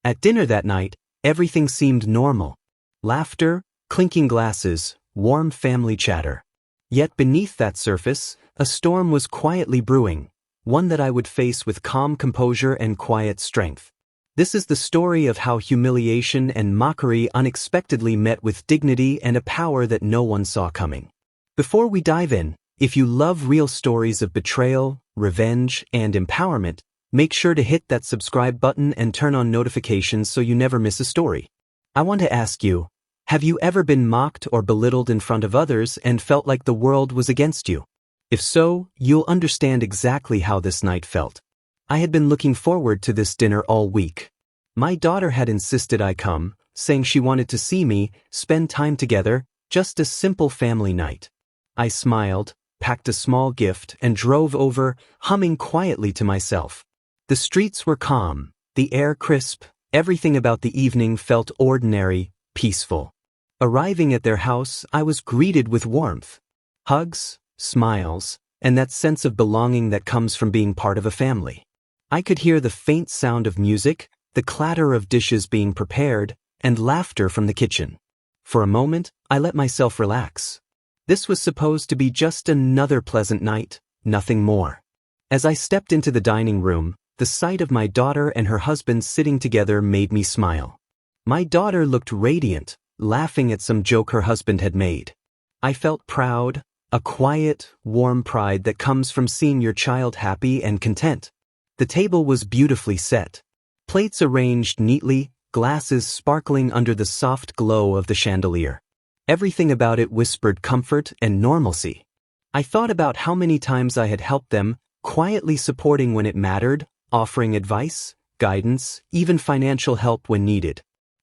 At dinner that night, everything seemed normal. Laughter, clinking glasses, warm family chatter. Yet beneath that surface, a storm was quietly brewing, one that I would face with calm composure and quiet strength. This is the story of how humiliation and mockery unexpectedly met with dignity and a power that no one saw coming. Before we dive in, if you love real stories of betrayal, revenge, and empowerment, make sure to hit that subscribe button and turn on notifications so you never miss a story. I want to ask you, have you ever been mocked or belittled in front of others and felt like the world was against you? If so, you'll understand exactly how this night felt. I had been looking forward to this dinner all week. My daughter had insisted I come, saying she wanted to see me, spend time together, just a simple family night. I smiled, packed a small gift, and drove over, humming quietly to myself. The streets were calm, the air crisp, everything about the evening felt ordinary, peaceful. Arriving at their house, I was greeted with warmth. Hugs, smiles, and that sense of belonging that comes from being part of a family. I could hear the faint sound of music, the clatter of dishes being prepared, and laughter from the kitchen. For a moment, I let myself relax. This was supposed to be just another pleasant night, nothing more. As I stepped into the dining room, the sight of my daughter and her husband sitting together made me smile. My daughter looked radiant, laughing at some joke her husband had made. I felt proud, a quiet, warm pride that comes from seeing your child happy and content. The table was beautifully set. Plates arranged neatly, glasses sparkling under the soft glow of the chandelier. Everything about it whispered comfort and normalcy. I thought about how many times I had helped them, quietly supporting when it mattered, offering advice, guidance, even financial help when needed.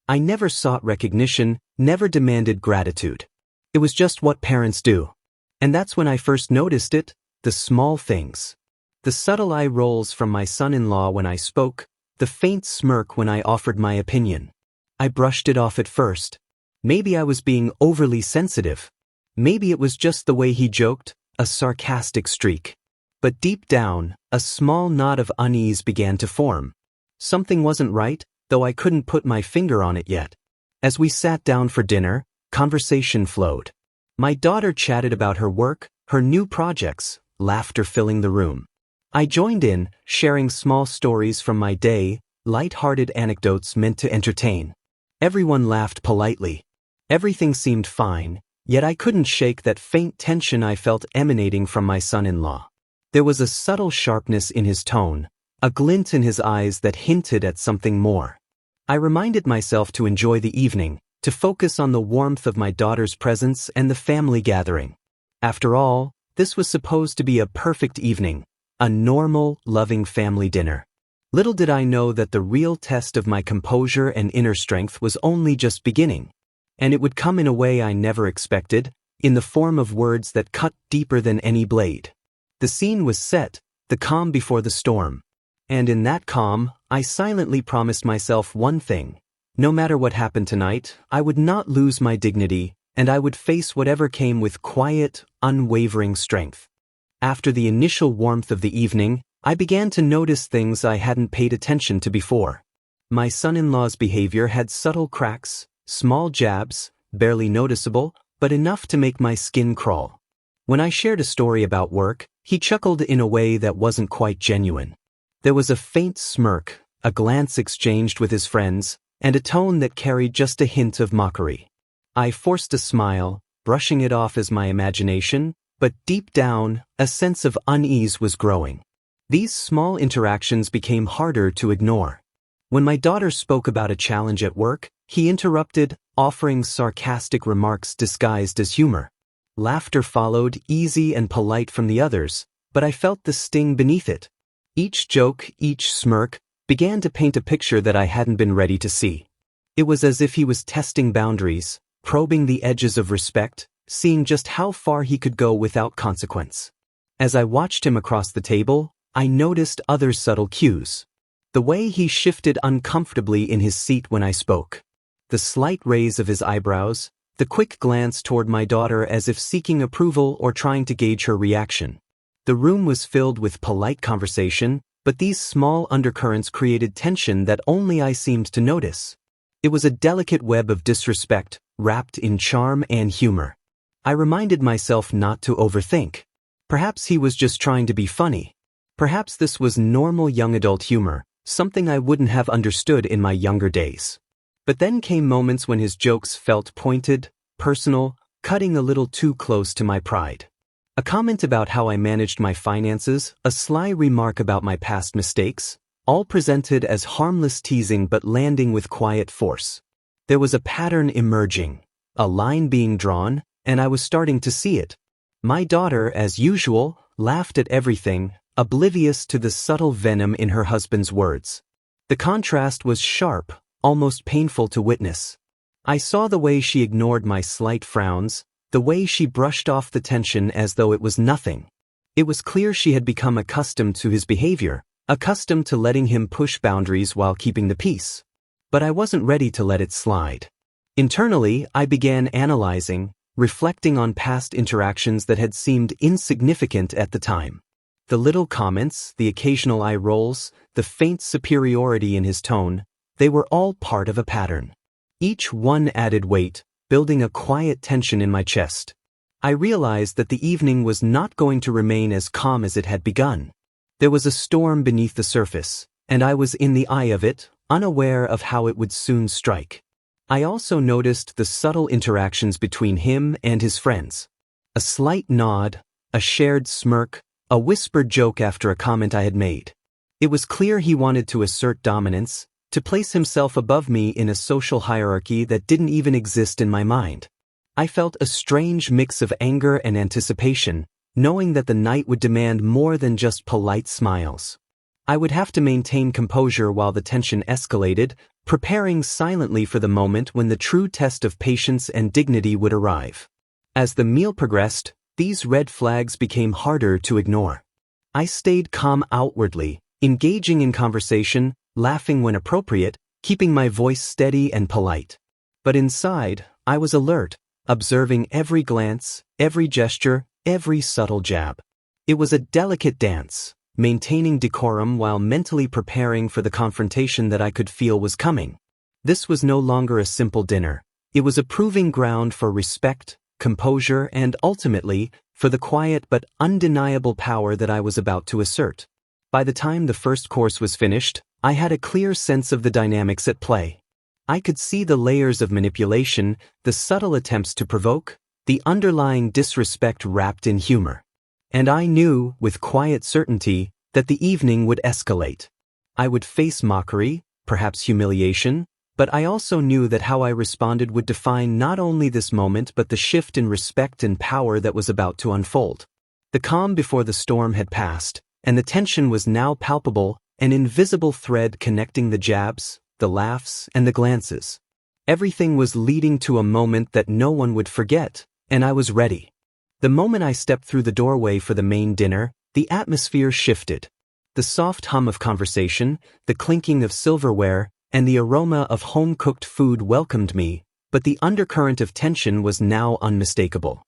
I never sought recognition, never demanded gratitude. It was just what parents do. And that's when I first noticed it, the small things. The subtle eye rolls from my son-in-law when I spoke, the faint smirk when I offered my opinion. I brushed it off at first. Maybe I was being overly sensitive. Maybe it was just the way he joked, a sarcastic streak. But deep down, a small knot of unease began to form. Something wasn't right, though I couldn't put my finger on it yet. As we sat down for dinner, conversation flowed. My daughter chatted about her work, her new projects, laughter filling the room. I joined in, sharing small stories from my day, light-hearted anecdotes meant to entertain. Everyone laughed politely. Everything seemed fine, yet I couldn't shake that faint tension I felt emanating from my son-in-law. There was a subtle sharpness in his tone, a glint in his eyes that hinted at something more. I reminded myself to enjoy the evening, to focus on the warmth of my daughter's presence and the family gathering. After all, this was supposed to be a perfect evening, a normal, loving family dinner. Little did I know that the real test of my composure and inner strength was only just beginning. And it would come in a way I never expected, in the form of words that cut deeper than any blade. The scene was set, the calm before the storm. And in that calm, I silently promised myself one thing. No matter what happened tonight, I would not lose my dignity, and I would face whatever came with quiet, unwavering strength. After the initial warmth of the evening, I began to notice things I hadn't paid attention to before. My son-in-law's behavior had subtle cracks, small jabs, barely noticeable, but enough to make my skin crawl. When I shared a story about work, he chuckled in a way that wasn't quite genuine. There was a faint smirk, a glance exchanged with his friends, and a tone that carried just a hint of mockery. I forced a smile, brushing it off as my imagination, but deep down, a sense of unease was growing. These small interactions became harder to ignore. When my daughter spoke about a challenge at work, he interrupted, offering sarcastic remarks disguised as humor. Laughter followed, easy and polite from the others, but I felt the sting beneath it. Each joke, each smirk, began to paint a picture that I hadn't been ready to see. It was as if he was testing boundaries, probing the edges of respect, seeing just how far he could go without consequence. As I watched him across the table, I noticed other subtle cues. The way he shifted uncomfortably in his seat when I spoke. The slight raise of his eyebrows, the quick glance toward my daughter as if seeking approval or trying to gauge her reaction. The room was filled with polite conversation, But these small undercurrents created tension that only I seemed to notice. It was a delicate web of disrespect, wrapped in charm and humor. I reminded myself not to overthink. Perhaps he was just trying to be funny. Perhaps this was normal young adult humor, something I wouldn't have understood in my younger days. But then came moments when his jokes felt pointed, personal, cutting a little too close to my pride. A comment about how I managed my finances, a sly remark about my past mistakes, all presented as harmless teasing but landing with quiet force. There was a pattern emerging, a line being drawn, and I was starting to see it. My daughter, as usual, laughed at everything, oblivious to the subtle venom in her husband's words. The contrast was sharp, almost painful to witness. I saw the way she ignored my slight frowns, the way she brushed off the tension as though it was nothing. It was clear she had become accustomed to his behavior, accustomed to letting him push boundaries while keeping the peace. But I wasn't ready to let it slide. Internally, I began analyzing, reflecting on past interactions that had seemed insignificant at the time. The little comments, the occasional eye rolls, the faint superiority in his tone, they were all part of a pattern. Each one added weight, building a quiet tension in my chest. I realized that the evening was not going to remain as calm as it had begun. There was a storm beneath the surface, and I was in the eye of it, unaware of how it would soon strike. I also noticed the subtle interactions between him and his friends. A slight nod, a shared smirk, a whispered joke after a comment I had made. It was clear he wanted to assert dominance, to place himself above me in a social hierarchy that didn't even exist in my mind. I felt a strange mix of anger and anticipation, knowing that the night would demand more than just polite smiles. I would have to maintain composure while the tension escalated, preparing silently for the moment when the true test of patience and dignity would arrive. As the meal progressed, these red flags became harder to ignore. I stayed calm outwardly, engaging in conversation, laughing when appropriate, keeping my voice steady and polite. But inside, I was alert, observing every glance, every gesture, every subtle jab. It was a delicate dance, maintaining decorum while mentally preparing for the confrontation that I could feel was coming. This was no longer a simple dinner. It was a proving ground for respect, composure, and ultimately, for the quiet but undeniable power that I was about to assert. By the time the first course was finished, I had a clear sense of the dynamics at play. I could see the layers of manipulation, the subtle attempts to provoke, the underlying disrespect wrapped in humor. And I knew, with quiet certainty, that the evening would escalate. I would face mockery, perhaps humiliation, but I also knew that how I responded would define not only this moment but the shift in respect and power that was about to unfold. The calm before the storm had passed, and the tension was now palpable, an invisible thread connecting the jabs, the laughs, and the glances. Everything was leading to a moment that no one would forget, and I was ready. The moment I stepped through the doorway for the main dinner, the atmosphere shifted. The soft hum of conversation, the clinking of silverware, and the aroma of home-cooked food welcomed me, but the undercurrent of tension was now unmistakable.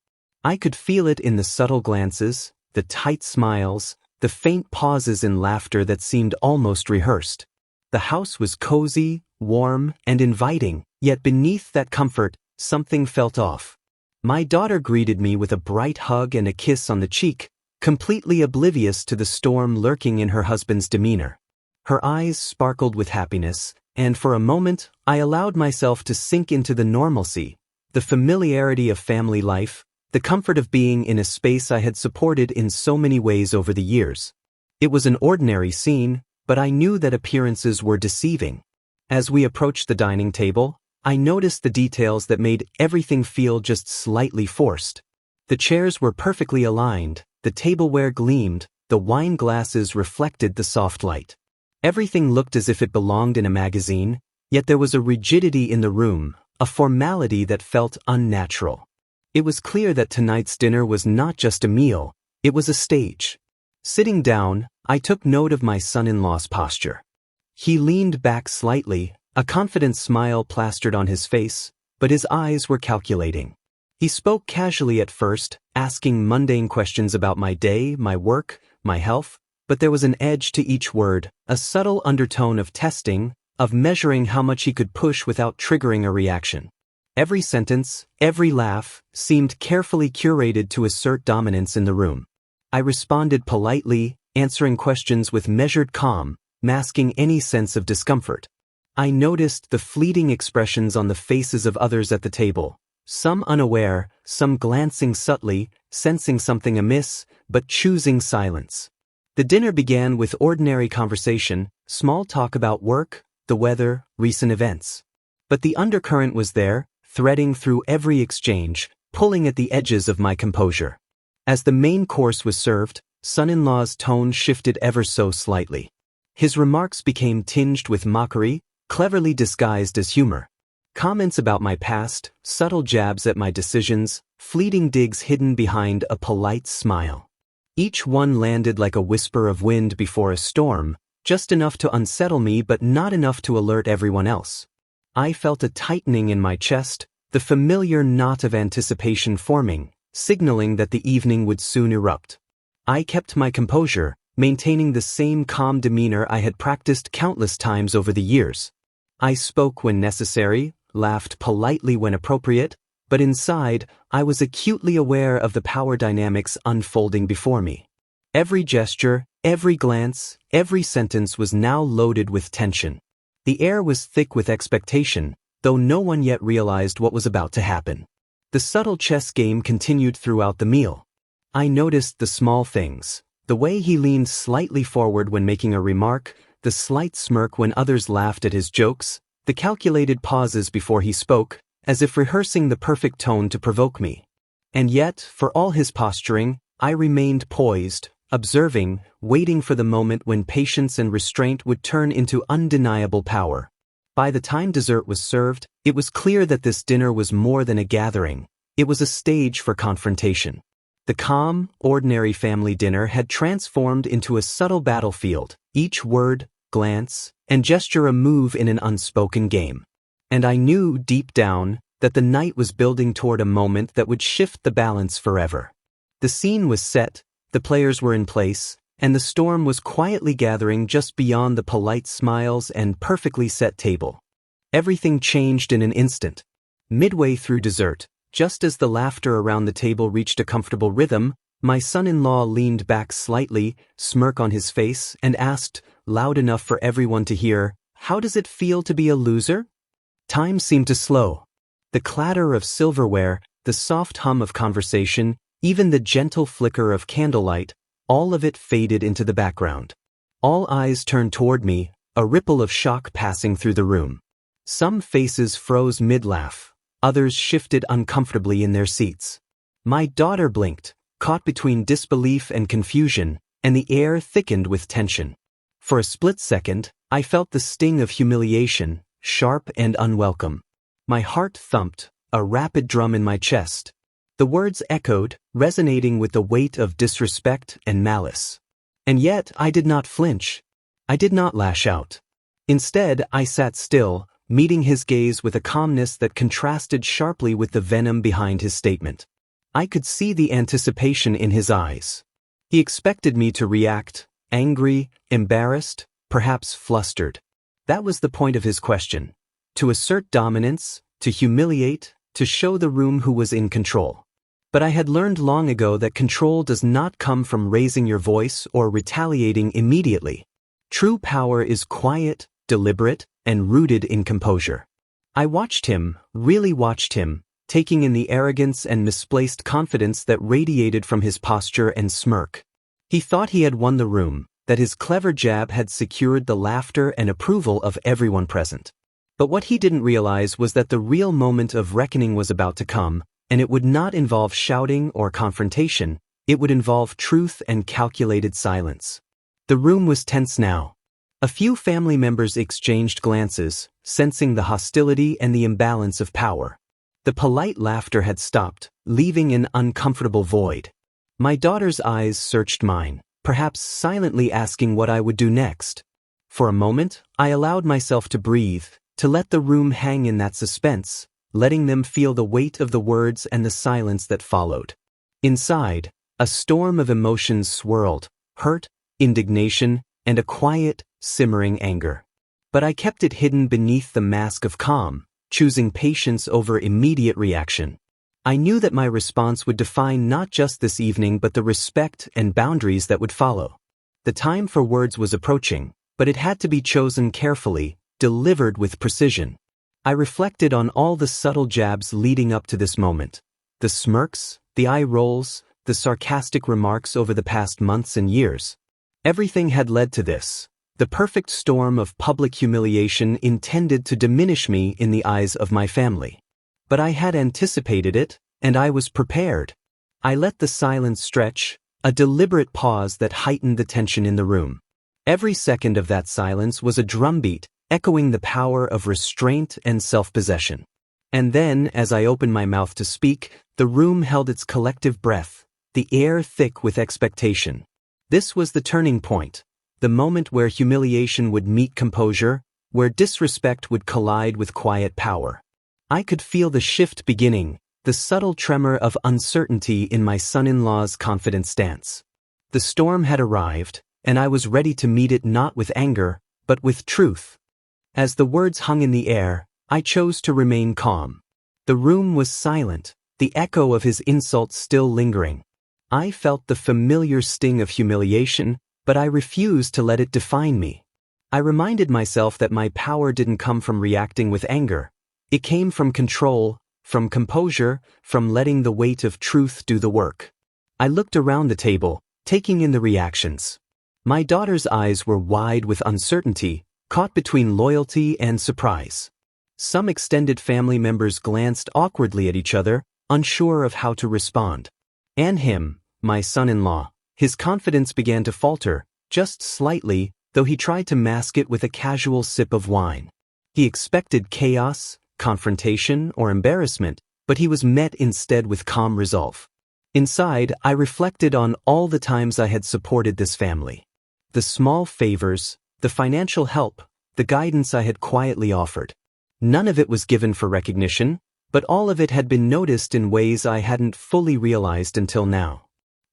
I could feel it in the subtle glances, the tight smiles, the faint pauses in laughter that seemed almost rehearsed. The house was cozy, warm, and inviting, yet beneath that comfort, something felt off. My daughter greeted me with a bright hug and a kiss on the cheek, completely oblivious to the storm lurking in her husband's demeanor. Her eyes sparkled with happiness, and for a moment, I allowed myself to sink into the normalcy, the familiarity of family life, the comfort of being in a space I had supported in so many ways over the years. It was an ordinary scene, but I knew that appearances were deceiving. As we approached the dining table, I noticed the details that made everything feel just slightly forced. The chairs were perfectly aligned, the tableware gleamed, the wine glasses reflected the soft light. Everything looked as if it belonged in a magazine, yet there was a rigidity in the room, a formality that felt unnatural. It was clear that tonight's dinner was not just a meal, it was a stage. Sitting down, I took note of my son-in-law's posture. He leaned back slightly, a confident smile plastered on his face, but his eyes were calculating. He spoke casually at first, asking mundane questions about my day, my work, my health, But there was an edge to each word, a subtle undertone of testing, of measuring how much he could push without triggering a reaction. Every sentence, every laugh, seemed carefully curated to assert dominance in the room. I responded politely, answering questions with measured calm, masking any sense of discomfort. I noticed the fleeting expressions on the faces of others at the table, some unaware, some glancing subtly, sensing something amiss, but choosing silence. The dinner began with ordinary conversation, small talk about work, the weather, recent events. But the undercurrent was there, threading through every exchange, pulling at the edges of my composure. As the main course was served, son-in-law's tone shifted ever so slightly. His remarks became tinged with mockery, cleverly disguised as humor. Comments about my past, subtle jabs at my decisions, fleeting digs hidden behind a polite smile. Each one landed like a whisper of wind before a storm, just enough to unsettle me but not enough to alert everyone else. I felt a tightening in my chest, the familiar knot of anticipation forming, signaling that the evening would soon erupt. I kept my composure, maintaining the same calm demeanor I had practiced countless times over the years. I spoke when necessary, laughed politely when appropriate, but inside, I was acutely aware of the power dynamics unfolding before me. Every gesture, every glance, every sentence was now loaded with tension. The air was thick with expectation, though no one yet realized what was about to happen. The subtle chess game continued throughout the meal. I noticed the small things, the way he leaned slightly forward when making a remark, the slight smirk when others laughed at his jokes, the calculated pauses before he spoke, as if rehearsing the perfect tone to provoke me. And yet, for all his posturing, I remained poised, observing, waiting for the moment when patience and restraint would turn into undeniable power. By the time dessert was served, it was clear that this dinner was more than a gathering. It was a stage for confrontation. The calm, ordinary family dinner had transformed into a subtle battlefield, each word, glance, and gesture a move in an unspoken game. And I knew, deep down, that the night was building toward a moment that would shift the balance forever. The scene was set, the players were in place, and the storm was quietly gathering just beyond the polite smiles and perfectly set table. Everything changed in an instant. Midway through dessert, just as the laughter around the table reached a comfortable rhythm, my son-in-law leaned back slightly, smirk on his face, and asked, loud enough for everyone to hear, "How does it feel to be a loser?" Time seemed to slow. The clatter of silverware, the soft hum of conversation, even the gentle flicker of candlelight, all of it faded into the background. All eyes turned toward me, a ripple of shock passing through the room. Some faces froze mid-laugh, others shifted uncomfortably in their seats. My daughter blinked, caught between disbelief and confusion, and the air thickened with tension. For a split second, I felt the sting of humiliation, sharp and unwelcome. My heart thumped, a rapid drum in my chest. The words echoed, resonating with the weight of disrespect and malice. And yet I did not flinch. I did not lash out. Instead, I sat still, meeting his gaze with a calmness that contrasted sharply with the venom behind his statement. I could see the anticipation in his eyes. He expected me to react, angry, embarrassed, perhaps flustered. That was the point of his question. To assert dominance, to humiliate, to show the room who was in control. But I had learned long ago that control does not come from raising your voice or retaliating immediately. True power is quiet, deliberate, and rooted in composure. I watched him, really watched him, taking in the arrogance and misplaced confidence that radiated from his posture and smirk. He thought he had won the room, that his clever jab had secured the laughter and approval of everyone present. But what he didn't realize was that the real moment of reckoning was about to come, and it would not involve shouting or confrontation, it would involve truth and calculated silence. The room was tense now. A few family members exchanged glances, sensing the hostility and the imbalance of power. The polite laughter had stopped, leaving an uncomfortable void. My daughter's eyes searched mine, perhaps silently asking what I would do next. For a moment, I allowed myself to breathe, to let the room hang in that suspense, letting them feel the weight of the words and the silence that followed. Inside, a storm of emotions swirled, hurt, indignation, and a quiet, simmering anger. But I kept it hidden beneath the mask of calm, choosing patience over immediate reaction. I knew that my response would define not just this evening but the respect and boundaries that would follow. The time for words was approaching, but it had to be chosen carefully, delivered with precision. I reflected on all the subtle jabs leading up to this moment. The smirks, the eye rolls, the sarcastic remarks over the past months and years. Everything had led to this, the perfect storm of public humiliation intended to diminish me in the eyes of my family. But I had anticipated it, and I was prepared. I let the silence stretch, a deliberate pause that heightened the tension in the room. Every second of that silence was a drumbeat, echoing the power of restraint and self-possession. And then, as I opened my mouth to speak, the room held its collective breath, the air thick with expectation. This was the turning point, the moment where humiliation would meet composure, where disrespect would collide with quiet power. I could feel the shift beginning, the subtle tremor of uncertainty in my son-in-law's confident stance. The storm had arrived, and I was ready to meet it not with anger, but with truth. As the words hung in the air, I chose to remain calm. The room was silent, the echo of his insults still lingering. I felt the familiar sting of humiliation, but I refused to let it define me. I reminded myself that my power didn't come from reacting with anger. It came from control, from composure, from letting the weight of truth do the work. I looked around the table, taking in the reactions. My daughter's eyes were wide with uncertainty, caught between loyalty and surprise. Some extended family members glanced awkwardly at each other, unsure of how to respond. And him, my son-in-law, his confidence began to falter, just slightly, though he tried to mask it with a casual sip of wine. He expected chaos, confrontation, or embarrassment, but he was met instead with calm resolve. Inside, I reflected on all the times I had supported this family. The small favors, the financial help, the guidance I had quietly offered. None of it was given for recognition, but all of it had been noticed in ways I hadn't fully realized until now.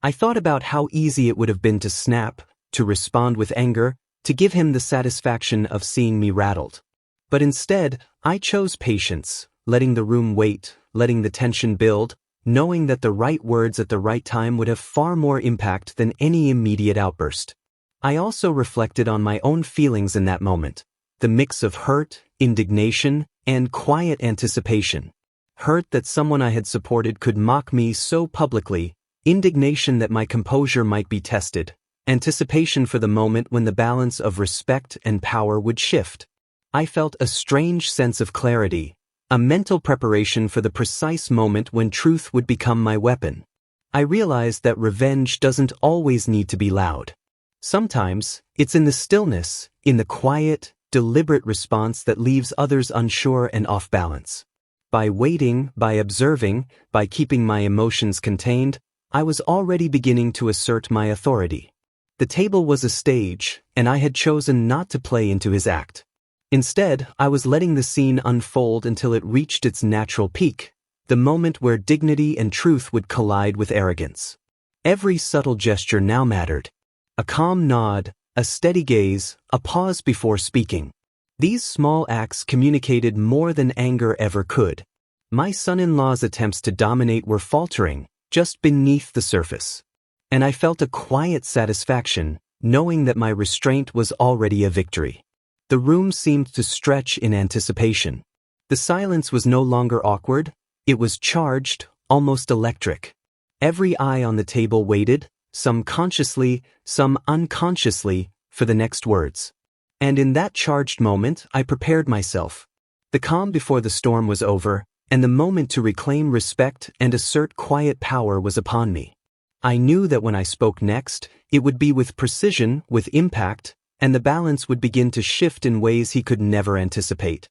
I thought about how easy it would have been to snap, to respond with anger, to give him the satisfaction of seeing me rattled. But instead, I chose patience, letting the room wait, letting the tension build, knowing that the right words at the right time would have far more impact than any immediate outburst. I also reflected on my own feelings in that moment, the mix of hurt, indignation, and quiet anticipation. Hurt that someone I had supported could mock me so publicly, indignation that my composure might be tested, anticipation for the moment when the balance of respect and power would shift. I felt a strange sense of clarity, a mental preparation for the precise moment when truth would become my weapon. I realized that revenge doesn't always need to be loud. Sometimes, it's in the stillness, in the quiet, deliberate response that leaves others unsure and off balance. By waiting, by observing, by keeping my emotions contained, I was already beginning to assert my authority. The table was a stage, and I had chosen not to play into his act. Instead, I was letting the scene unfold until it reached its natural peak, the moment where dignity and truth would collide with arrogance. Every subtle gesture now mattered. A calm nod, a steady gaze, a pause before speaking. These small acts communicated more than anger ever could. My son-in-law's attempts to dominate were faltering, just beneath the surface. And I felt a quiet satisfaction, knowing that my restraint was already a victory. The room seemed to stretch in anticipation. The silence was no longer awkward, it was charged, almost electric. Every eye on the table waited, some consciously, some unconsciously, for the next words. And in that charged moment, I prepared myself. The calm before the storm was over, and the moment to reclaim respect and assert quiet power was upon me. I knew that when I spoke next, it would be with precision, with impact, and the balance would begin to shift in ways he could never anticipate.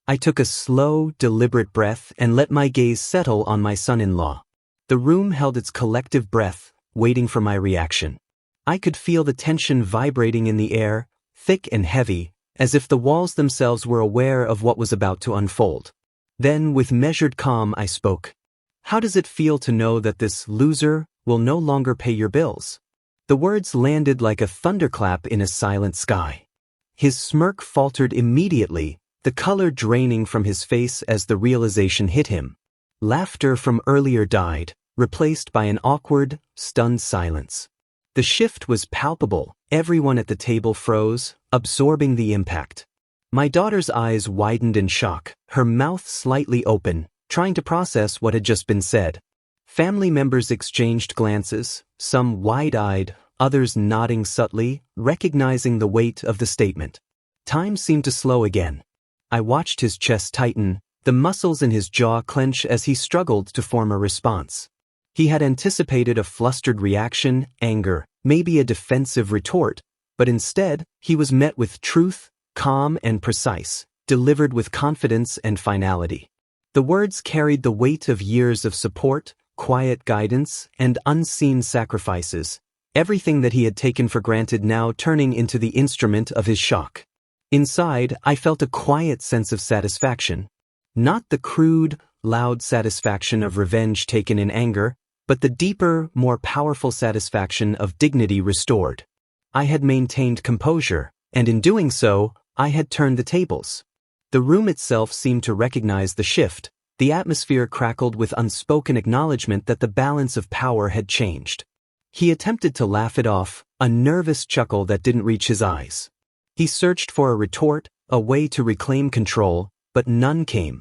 I took a slow, deliberate breath and let my gaze settle on my son-in-law. The room held its collective breath, waiting for my reaction. I could feel the tension vibrating in the air, thick and heavy, as if the walls themselves were aware of what was about to unfold. Then, with measured calm, I spoke. "How does it feel to know that this loser will no longer pay your bills?" The words landed like a thunderclap in a silent sky. His smirk faltered immediately, the color draining from his face as the realization hit him. Laughter from earlier died, replaced by an awkward, stunned silence. The shift was palpable. Everyone at the table froze, absorbing the impact. My daughter's eyes widened in shock, her mouth slightly open, trying to process what had just been said. Family members exchanged glances, some wide-eyed, others nodding subtly, recognizing the weight of the statement. Time seemed to slow again. I watched his chest tighten, the muscles in his jaw clench as he struggled to form a response. He had anticipated a flustered reaction, anger, maybe a defensive retort, but instead, he was met with truth, calm and precise, delivered with confidence and finality. The words carried the weight of years of support, quiet guidance, and unseen sacrifices, everything that he had taken for granted now turning into the instrument of his shock. Inside, I felt a quiet sense of satisfaction. Not the crude, loud satisfaction of revenge taken in anger, but the deeper, more powerful satisfaction of dignity restored. I had maintained composure, and in doing so, I had turned the tables. The room itself seemed to recognize the shift. The atmosphere crackled with unspoken acknowledgement that the balance of power had changed. He attempted to laugh it off, a nervous chuckle that didn't reach his eyes. He searched for a retort, a way to reclaim control, but none came.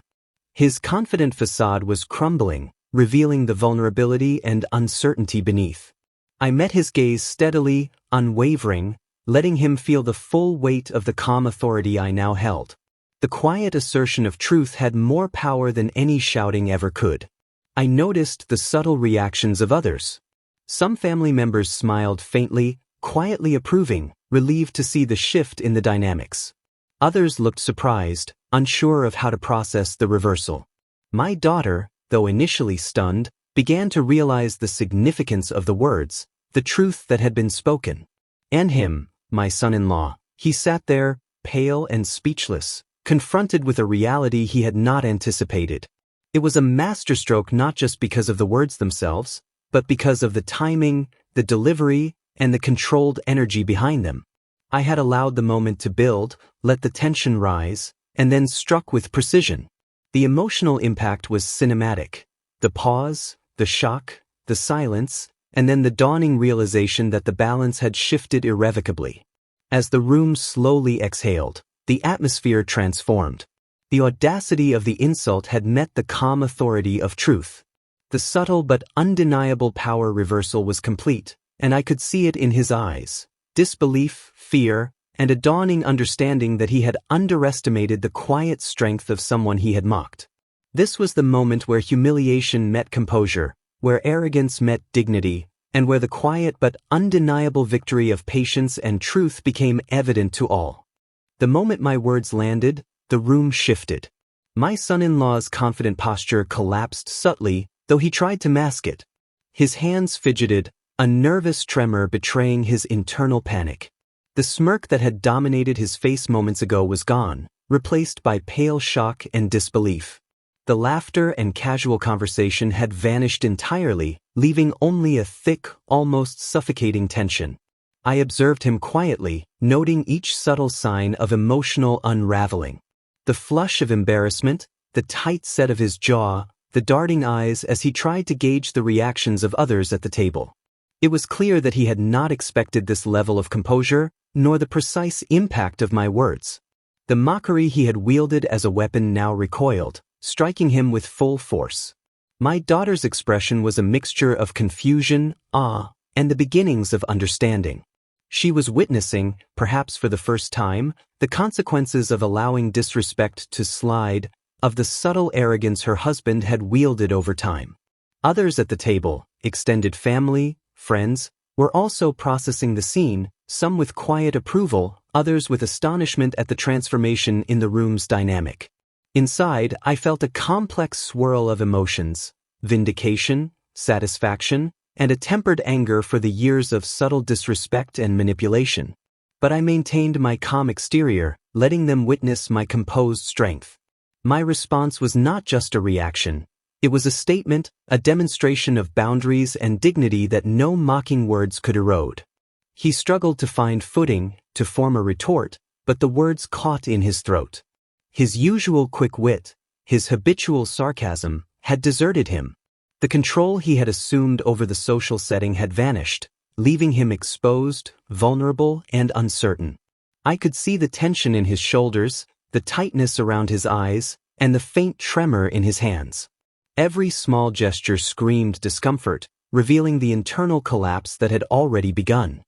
His confident facade was crumbling, revealing the vulnerability and uncertainty beneath. I met his gaze steadily, unwavering, letting him feel the full weight of the calm authority I now held. The quiet assertion of truth had more power than any shouting ever could. I noticed the subtle reactions of others. Some family members smiled faintly, quietly approving, relieved to see the shift in the dynamics. Others looked surprised, unsure of how to process the reversal. My daughter, though initially stunned, began to realize the significance of the words, the truth that had been spoken. And him, my son-in-law, he sat there, pale and speechless, confronted with a reality he had not anticipated. It was a masterstroke not just because of the words themselves, but because of the timing, the delivery, and the controlled energy behind them. I had allowed the moment to build, let the tension rise, and then struck with precision. The emotional impact was cinematic. The pause, the shock, the silence, and then the dawning realization that the balance had shifted irrevocably. As the room slowly exhaled, the atmosphere transformed. The audacity of the insult had met the calm authority of truth. The subtle but undeniable power reversal was complete, and I could see it in his eyes. Disbelief, fear, and a dawning understanding that he had underestimated the quiet strength of someone he had mocked. This was the moment where humiliation met composure, where arrogance met dignity, and where the quiet but undeniable victory of patience and truth became evident to all. The moment my words landed, the room shifted. My son-in-law's confident posture collapsed subtly, though he tried to mask it. His hands fidgeted, a nervous tremor betraying his internal panic. The smirk that had dominated his face moments ago was gone, replaced by pale shock and disbelief. The laughter and casual conversation had vanished entirely, leaving only a thick, almost suffocating tension. I observed him quietly, noting each subtle sign of emotional unraveling. The flush of embarrassment, the tight set of his jaw, the darting eyes as he tried to gauge the reactions of others at the table. It was clear that he had not expected this level of composure, nor the precise impact of my words. The mockery he had wielded as a weapon now recoiled, striking him with full force. My daughter's expression was a mixture of confusion, awe, and the beginnings of understanding. She was witnessing, perhaps for the first time, the consequences of allowing disrespect to slide, of the subtle arrogance her husband had wielded over time. Others at the table, extended family, friends, were also processing the scene, some with quiet approval, others with astonishment at the transformation in the room's dynamic. Inside, I felt a complex swirl of emotions, vindication, satisfaction, and a tempered anger for the years of subtle disrespect and manipulation. But I maintained my calm exterior, letting them witness my composed strength. My response was not just a reaction. It was a statement, a demonstration of boundaries and dignity that no mocking words could erode. He struggled to find footing, to form a retort, but the words caught in his throat. His usual quick wit, his habitual sarcasm, had deserted him. The control he had assumed over the social setting had vanished, leaving him exposed, vulnerable, and uncertain. I could see the tension in his shoulders, the tightness around his eyes, and the faint tremor in his hands. Every small gesture screamed discomfort, revealing the internal collapse that had already begun.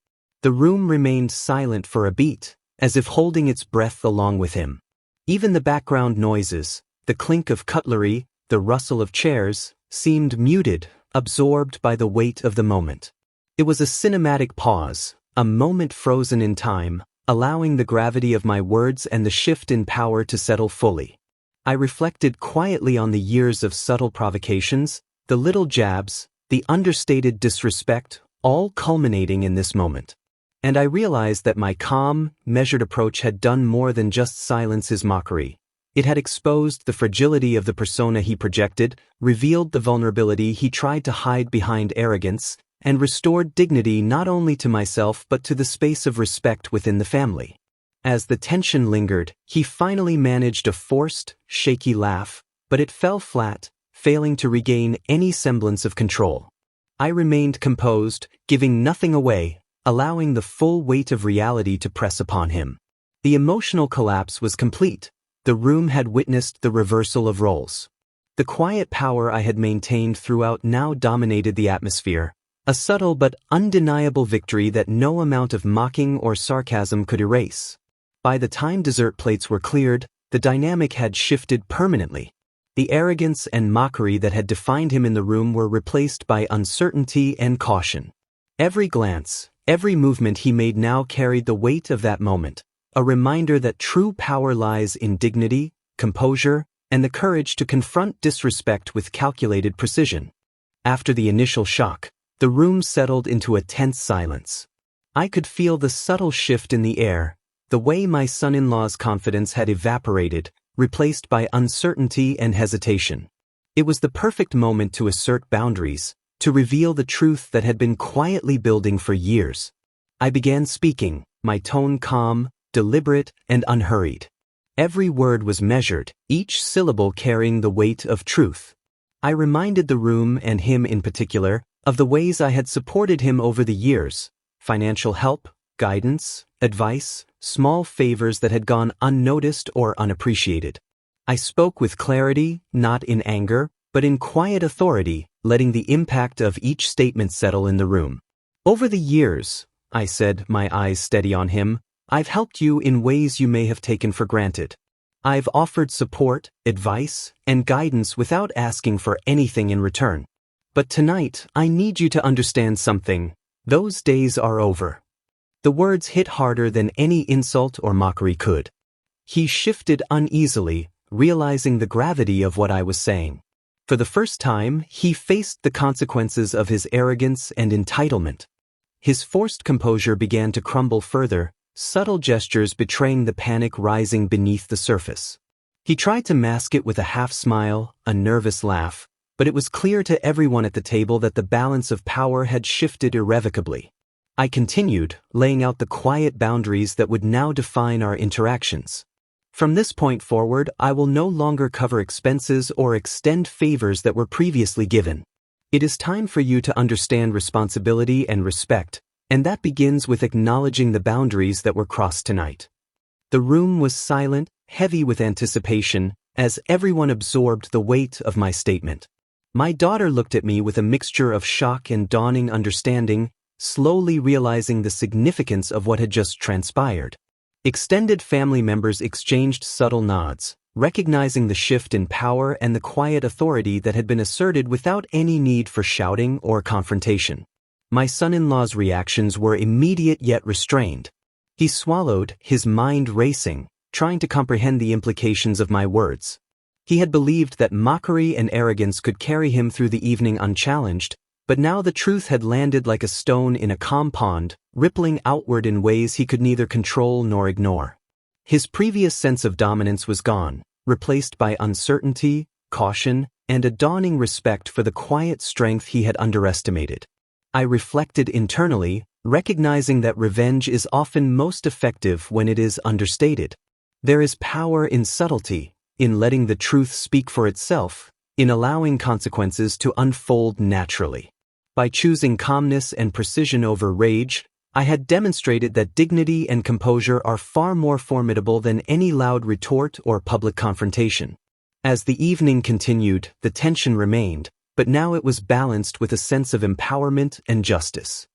The room remained silent for a beat, as if holding its breath along with him. Even the background noises, the clink of cutlery, the rustle of chairs, seemed muted, absorbed by the weight of the moment. It was a cinematic pause, a moment frozen in time, allowing the gravity of my words and the shift in power to settle fully. I reflected quietly on the years of subtle provocations, the little jabs, the understated disrespect, all culminating in this moment. And I realized that my calm, measured approach had done more than just silence his mockery. It had exposed the fragility of the persona he projected, revealed the vulnerability he tried to hide behind arrogance, and restored dignity not only to myself but to the space of respect within the family. As the tension lingered, he finally managed a forced, shaky laugh, but it fell flat, failing to regain any semblance of control. I remained composed, giving nothing away, allowing the full weight of reality to press upon him. The emotional collapse was complete. The room had witnessed the reversal of roles. The quiet power I had maintained throughout now dominated the atmosphere, a subtle but undeniable victory that no amount of mocking or sarcasm could erase. By the time dessert plates were cleared, the dynamic had shifted permanently. The arrogance and mockery that had defined him in the room were replaced by uncertainty and caution. Every glance, every movement he made now carried the weight of that moment, a reminder that true power lies in dignity, composure, and the courage to confront disrespect with calculated precision. After the initial shock, the room settled into a tense silence. I could feel the subtle shift in the air, the way my son-in-law's confidence had evaporated, replaced by uncertainty and hesitation. It was the perfect moment to assert boundaries, to reveal the truth that had been quietly building for years. I began speaking, my tone calm, deliberate, and unhurried. Every word was measured, each syllable carrying the weight of truth. I reminded the room, and him in particular, of the ways I had supported him over the years: financial help, guidance, advice, small favors that had gone unnoticed or unappreciated. I spoke with clarity, not in anger, but in quiet authority, letting the impact of each statement settle in the room. Over the years, I said, my eyes steady on him, I've helped you in ways you may have taken for granted. I've offered support, advice, and guidance without asking for anything in return. But tonight, I need you to understand something. Those days are over. The words hit harder than any insult or mockery could. He shifted uneasily, realizing the gravity of what I was saying. For the first time, he faced the consequences of his arrogance and entitlement. His forced composure began to crumble further, subtle gestures betraying the panic rising beneath the surface. He tried to mask it with a half smile, a nervous laugh, but it was clear to everyone at the table that the balance of power had shifted irrevocably. I continued, laying out the quiet boundaries that would now define our interactions. From this point forward, I will no longer cover expenses or extend favors that were previously given. It is time for you to understand responsibility and respect, and that begins with acknowledging the boundaries that were crossed tonight. The room was silent, heavy with anticipation, as everyone absorbed the weight of my statement. My daughter looked at me with a mixture of shock and dawning understanding, slowly realizing the significance of what had just transpired. Extended family members exchanged subtle nods, recognizing the shift in power and the quiet authority that had been asserted without any need for shouting or confrontation. My son-in-law's reactions were immediate yet restrained. He swallowed, his mind racing, trying to comprehend the implications of my words. He had believed that mockery and arrogance could carry him through the evening unchallenged, but now the truth had landed like a stone in a calm pond, rippling outward in ways he could neither control nor ignore. His previous sense of dominance was gone, replaced by uncertainty, caution, and a dawning respect for the quiet strength he had underestimated. I reflected internally, recognizing that revenge is often most effective when it is understated. There is power in subtlety, in letting the truth speak for itself, in allowing consequences to unfold naturally. By choosing calmness and precision over rage, I had demonstrated that dignity and composure are far more formidable than any loud retort or public confrontation. As the evening continued, the tension remained, but now it was balanced with a sense of empowerment and justice.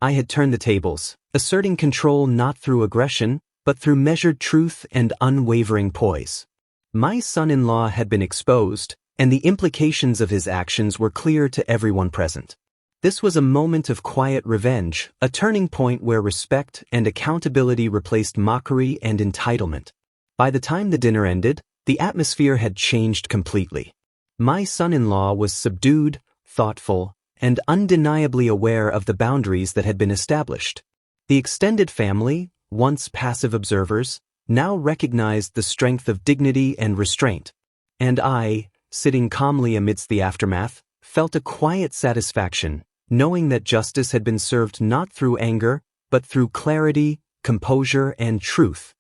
I had turned the tables, asserting control not through aggression, but through measured truth and unwavering poise. My son-in-law had been exposed, and the implications of his actions were clear to everyone present. This was a moment of quiet revenge, a turning point where respect and accountability replaced mockery and entitlement. By the time the dinner ended, the atmosphere had changed completely. My son-in-law was subdued, thoughtful, and undeniably aware of the boundaries that had been established. The extended family, once passive observers, now recognized the strength of dignity and restraint. And I, sitting calmly amidst the aftermath, felt a quiet satisfaction, knowing that justice had been served not through anger, but through clarity, composure, and truth.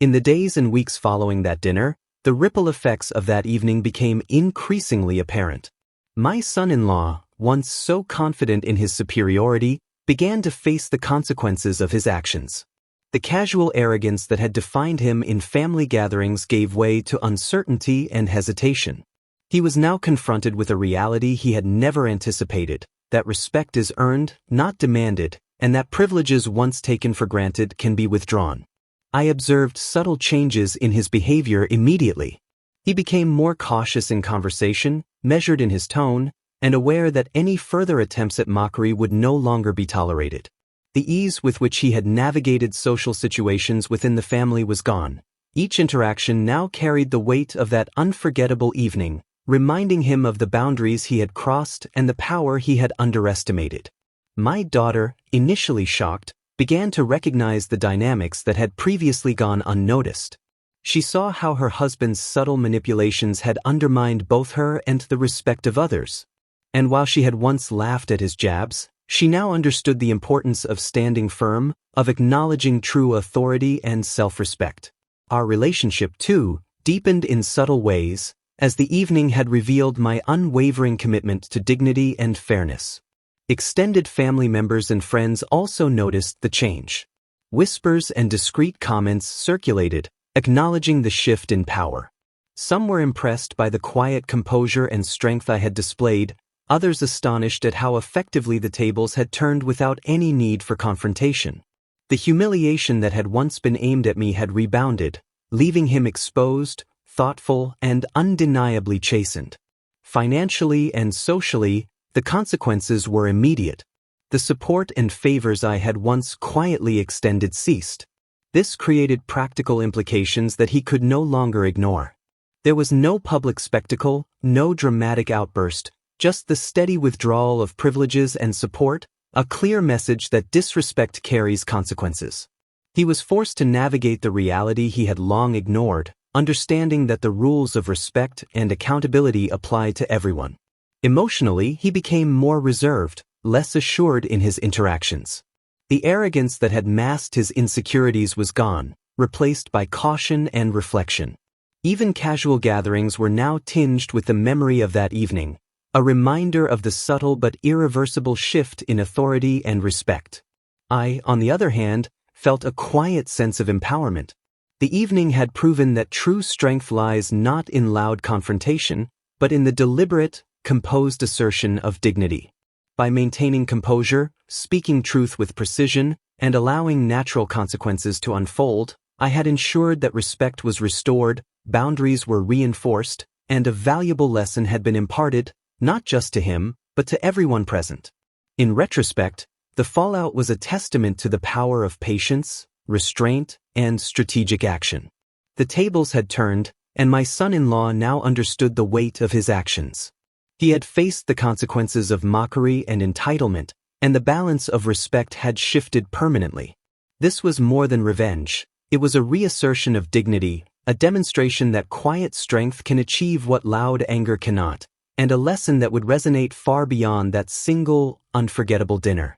In the days and weeks following that dinner, the ripple effects of that evening became increasingly apparent. My son-in-law, once so confident in his superiority, began to face the consequences of his actions. The casual arrogance that had defined him in family gatherings gave way to uncertainty and hesitation. He was now confronted with a reality he had never anticipated, that respect is earned, not demanded, and that privileges once taken for granted can be withdrawn. I observed subtle changes in his behavior immediately. He became more cautious in conversation, measured in his tone, and aware that any further attempts at mockery would no longer be tolerated. The ease with which he had navigated social situations within the family was gone. Each interaction now carried the weight of that unforgettable evening, reminding him of the boundaries he had crossed and the power he had underestimated. My daughter, initially shocked, began to recognize the dynamics that had previously gone unnoticed. She saw how her husband's subtle manipulations had undermined both her and the respect of others. And while she had once laughed at his jabs, she now understood the importance of standing firm, of acknowledging true authority and self-respect. Our relationship, too, deepened in subtle ways, as the evening had revealed my unwavering commitment to dignity and fairness. Extended family members and friends also noticed the change. Whispers and discreet comments circulated, acknowledging the shift in power. Some were impressed by the quiet composure and strength I had displayed, others astonished at how effectively the tables had turned without any need for confrontation. The humiliation that had once been aimed at me had rebounded, leaving him exposed, thoughtful, and undeniably chastened. Financially and socially, the consequences were immediate. The support and favors I had once quietly extended ceased. This created practical implications that he could no longer ignore. There was no public spectacle, no dramatic outburst, just the steady withdrawal of privileges and support, a clear message that disrespect carries consequences. He was forced to navigate the reality he had long ignored, understanding that the rules of respect and accountability apply to everyone. Emotionally, he became more reserved, less assured in his interactions. The arrogance that had masked his insecurities was gone, replaced by caution and reflection. Even casual gatherings were now tinged with the memory of that evening, a reminder of the subtle but irreversible shift in authority and respect. I, on the other hand, felt a quiet sense of empowerment. The evening had proven that true strength lies not in loud confrontation, but in the deliberate, composed assertion of dignity. By maintaining composure, speaking truth with precision, and allowing natural consequences to unfold, I had ensured that respect was restored, boundaries were reinforced, and a valuable lesson had been imparted, not just to him, but to everyone present. In retrospect, the fallout was a testament to the power of patience, restraint, and strategic action. The tables had turned, and my son-in-law now understood the weight of his actions. He had faced the consequences of mockery and entitlement, and the balance of respect had shifted permanently. This was more than revenge. It was a reassertion of dignity, a demonstration that quiet strength can achieve what loud anger cannot, and a lesson that would resonate far beyond that single, unforgettable dinner.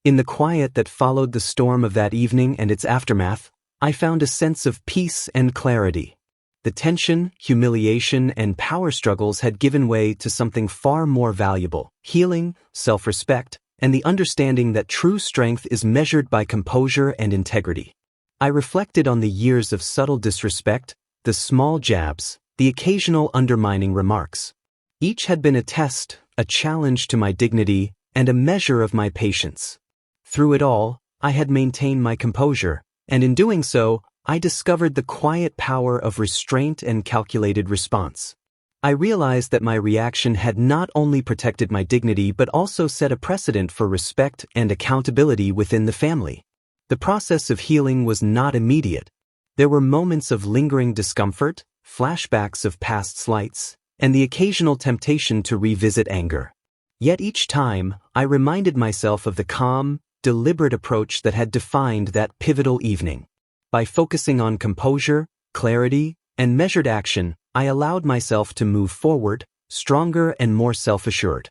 In the quiet that followed the storm of that evening and its aftermath, I found a sense of peace and clarity. The tension, humiliation, and power struggles had given way to something far more valuable: healing, self-respect, and the understanding that true strength is measured by composure and integrity. I reflected on the years of subtle disrespect, the small jabs, the occasional undermining remarks. Each had been a test, a challenge to my dignity, and a measure of my patience. Through it all, I had maintained my composure, and in doing so, I discovered the quiet power of restraint and calculated response. I realized that my reaction had not only protected my dignity but also set a precedent for respect and accountability within the family. The process of healing was not immediate. There were moments of lingering discomfort, flashbacks of past slights, and the occasional temptation to revisit anger. Yet each time, I reminded myself of the calm, deliberate approach that had defined that pivotal evening. By focusing on composure, clarity, and measured action, I allowed myself to move forward, stronger and more self-assured.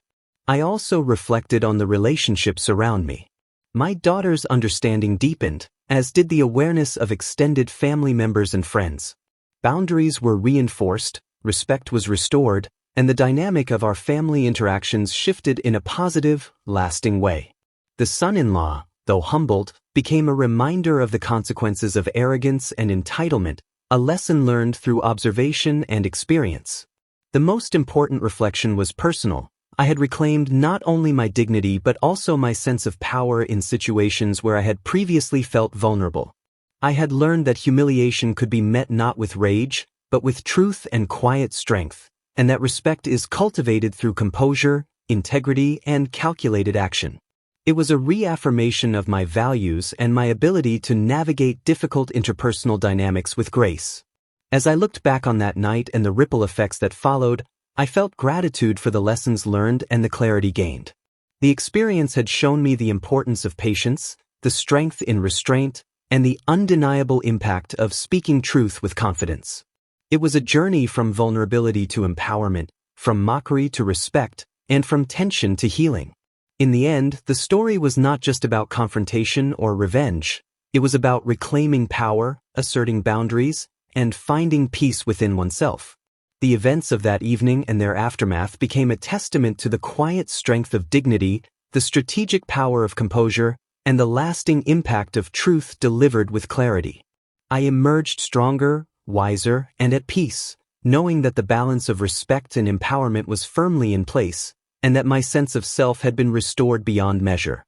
I also reflected on the relationships around me. My daughter's understanding deepened, as did the awareness of extended family members and friends. Boundaries were reinforced, respect was restored, and the dynamic of our family interactions shifted in a positive, lasting way. The son-in-law, though humbled, became a reminder of the consequences of arrogance and entitlement, a lesson learned through observation and experience. The most important reflection was personal. I had reclaimed not only my dignity but also my sense of power in situations where I had previously felt vulnerable. I had learned that humiliation could be met not with rage, but with truth and quiet strength, and that respect is cultivated through composure, integrity, and calculated action. It was a reaffirmation of my values and my ability to navigate difficult interpersonal dynamics with grace. As I looked back on that night and the ripple effects that followed, I felt gratitude for the lessons learned and the clarity gained. The experience had shown me the importance of patience, the strength in restraint, and the undeniable impact of speaking truth with confidence. It was a journey from vulnerability to empowerment, from mockery to respect, and from tension to healing. In the end, the story was not just about confrontation or revenge. It was about reclaiming power, asserting boundaries, and finding peace within oneself. The events of that evening and their aftermath became a testament to the quiet strength of dignity, the strategic power of composure, and the lasting impact of truth delivered with clarity. I emerged stronger, wiser, and at peace, knowing that the balance of respect and empowerment was firmly in place, and that my sense of self had been restored beyond measure.